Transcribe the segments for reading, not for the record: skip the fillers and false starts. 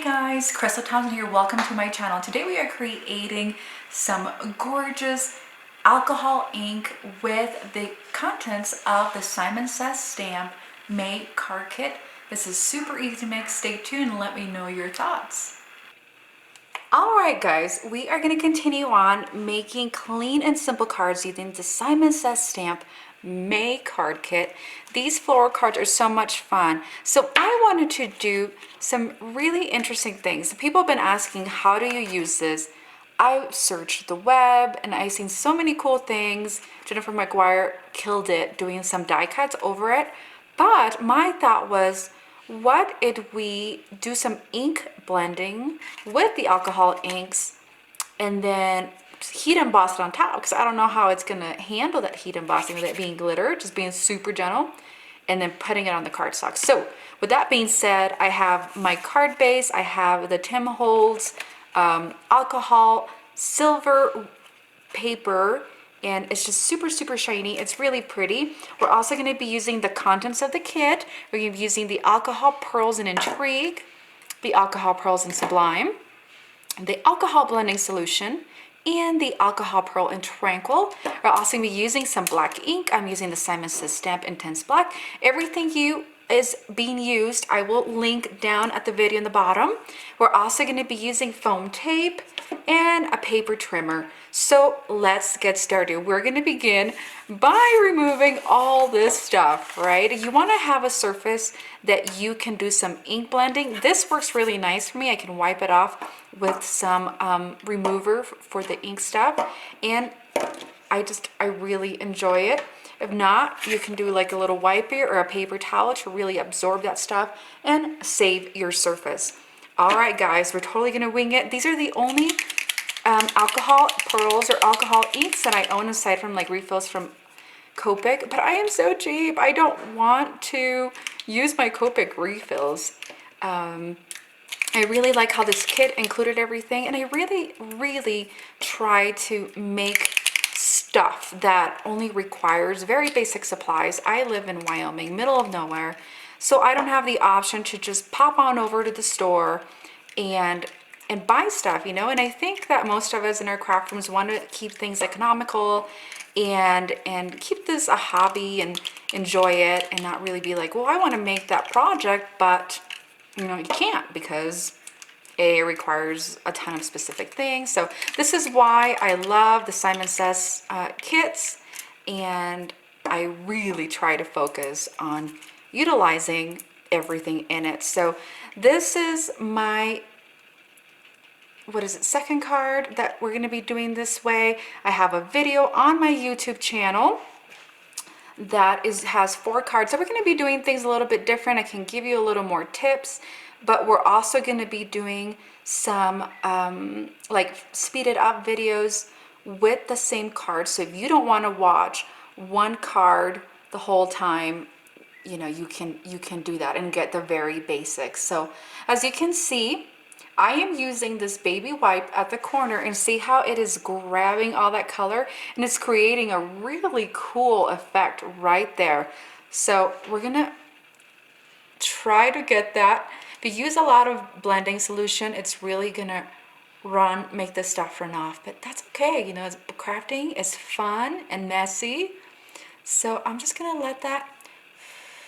Guys, Crystal Thompson here. Welcome to my channel. Today we are creating some gorgeous alcohol ink with the contents of the Simon Says stamp May card kit. This is super easy to make. Stay tuned and let me know your thoughts. Alright guys, we are going to continue on making clean and simple cards using the Simon Says stamp May card kit. These floral cards are so much fun. So I wanted to do some really interesting things. People have been asking, how do you use this? I searched the web and I've seen so many cool things. Jennifer McGuire killed it doing some die cuts over it. But my thought was, what if we do some ink blending with the alcohol inks and then heat emboss it on top, because I don't know how it's going to handle that heat embossing with it being glitter, just being super gentle, and then putting it on the cardstock. So with that being said, I have my card base, I have the Tim Holtz alcohol silver paper, and it's just super shiny. It's really pretty. We're also going to be using the contents of the kit. We're going to be using the alcohol pearls in Intrigue, the alcohol pearls in Sublime, the alcohol blending solution, and the alcohol pearl in Tranquil. We're also going to be using some black ink. I'm using the Simon Says stamp Intense Black. Everything is being used, I will link down at the video in the bottom. We're also going to be using foam tape and a paper trimmer. So let's get started. We're going to begin by removing all this stuff, right? You want to have a surface that you can do some ink blending. This works really nice for me. I can wipe it off with some remover for the ink stuff, and I really enjoy it. If not, you can do like a little wiper or a paper towel to really absorb that stuff and save your surface. All right, guys, we're totally gonna wing it. These are the only alcohol pearls or alcohol inks that I own, aside from like refills from Copic, but I am so cheap. I don't want to use my Copic refills. I really like how this kit included everything, and I really try to make stuff that only requires very basic supplies. I live in Wyoming, middle of nowhere, so I don't have the option to just pop on over to the store and buy stuff, you know. And I think that most of us in our craft rooms want to keep things economical and keep this a hobby and enjoy it, and not really be like, well, I want to make that project, but you know, you can't, because it requires a ton of specific things. So this is why I love the Simon Says kits, and I really try to focus on utilizing everything in it. So this is my, second card that we're going to be doing this way. I have a video on my YouTube channel that has 4 cards. So we're going to be doing things a little bit different. I can give you a little more tips, but we're also going to be doing some like speeded up videos with the same card. So if you don't want to watch one card the whole time, you know, you can do that and get the very basics. So as you can see, I am using this baby wipe at the corner, and see how it is grabbing all that color, and it's creating a really cool effect right there. So we're gonna try to get that. If you use a lot of blending solution, it's really gonna make this stuff run off, but that's okay. You know, crafting is fun and messy. So I'm just gonna let that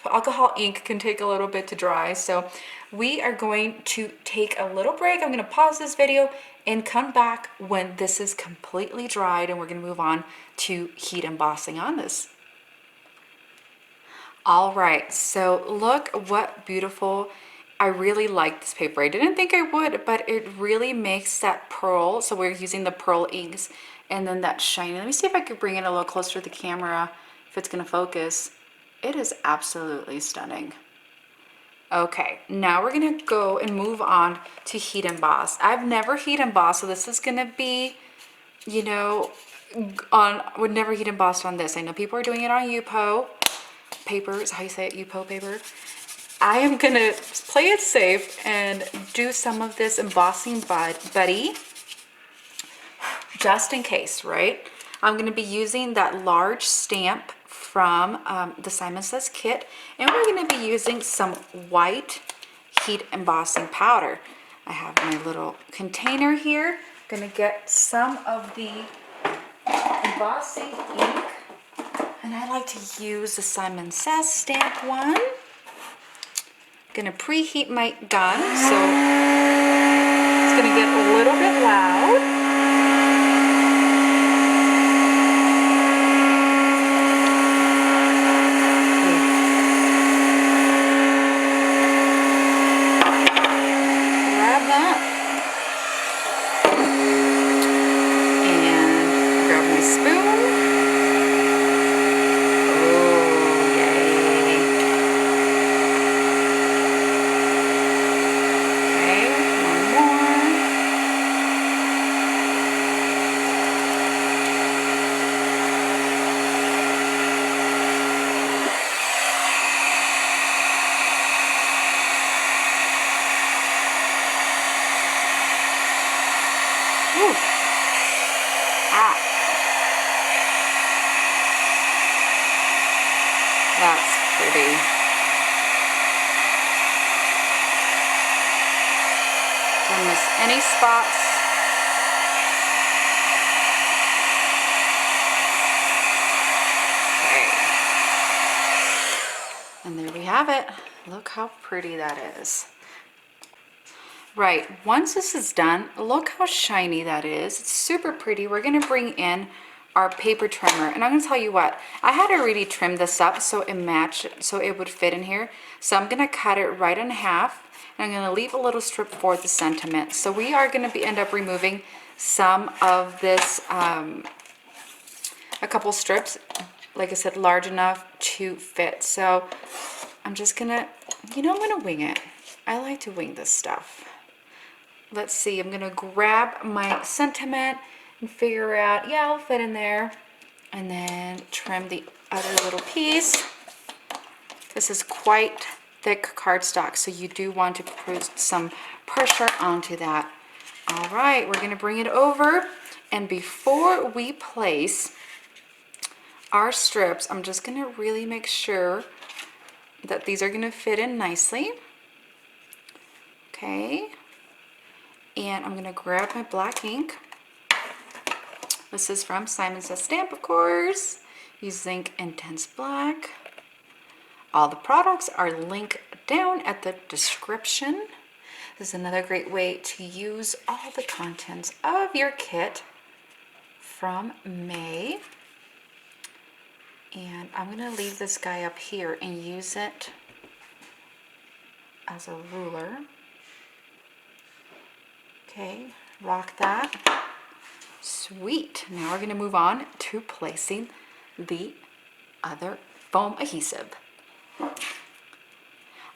alcohol ink can take a little bit to dry. So we are going to take a little break. I'm going to pause this video and come back when this is completely dried, and we're going to move on to heat embossing on this. All right, so look what beautiful. I really like this paper. I didn't think I would, but it really makes that pearl. So we're using the pearl inks, and then that shiny. Let me see if I could bring it a little closer to the camera, if it's going to focus. It is absolutely stunning. Okay, now we're gonna go and move on to heat emboss. I've never heat embossed, so this is gonna be, you know, would never heat embossed on this. I know people are doing it on UPO paper, is how you say it, UPO paper. I am gonna play it safe and do some of this embossing buddy, just in case, right? I'm gonna be using that large stamp from the Simon Says kit, and we're going to be using some white heat embossing powder. I have my little container here. I'm gonna get some of the embossing ink, and I like to use the Simon Says stamp one. Gonna preheat my gun, so it's gonna get a little bit loud. That's pretty. Don't miss any spots. Okay. And there we have it. Look how pretty that is. Right, once this is done, look how shiny that is. It's super pretty. We're gonna bring in our paper trimmer, and I'm gonna tell you what, I had already trimmed this up so it matched, so it would fit in here. So I'm gonna cut it right in half, and I'm gonna leave a little strip for the sentiment. So we are gonna end up removing some of this, a couple strips, like I said, large enough to fit. So I'm just gonna, I'm gonna wing it. I like to wing this stuff. Let's see, I'm gonna grab my sentiment and figure out, yeah, it'll fit in there. And then trim the other little piece. This is quite thick cardstock, so you do want to put some pressure onto that. All right, we're gonna bring it over. And before we place our strips, I'm just gonna really make sure that these are gonna fit in nicely. Okay. And I'm gonna grab my black ink. This is from Simon Says Stamp, of course, using Intense Black. All the products are linked down at the description. This is another great way to use all the contents of your kit from May. And I'm gonna leave this guy up here and use it as a ruler. Okay, rock that. Sweet. Now we're going to move on to placing the other foam adhesive.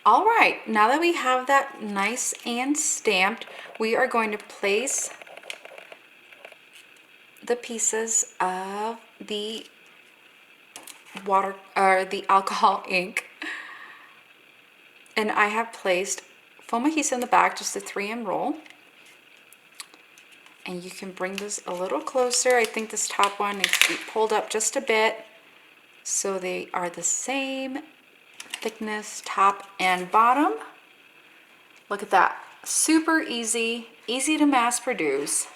All right, now that we have that nice and stamped, we are going to place the pieces of the water or the alcohol ink. And I have placed foam adhesive in the back, just a 3M roll. And you can bring this a little closer. I think this top one needs to be pulled up just a bit so they are the same thickness, top and bottom. Look at that. Super easy, easy to mass produce.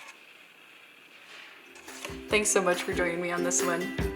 Thanks so much for joining me on this one.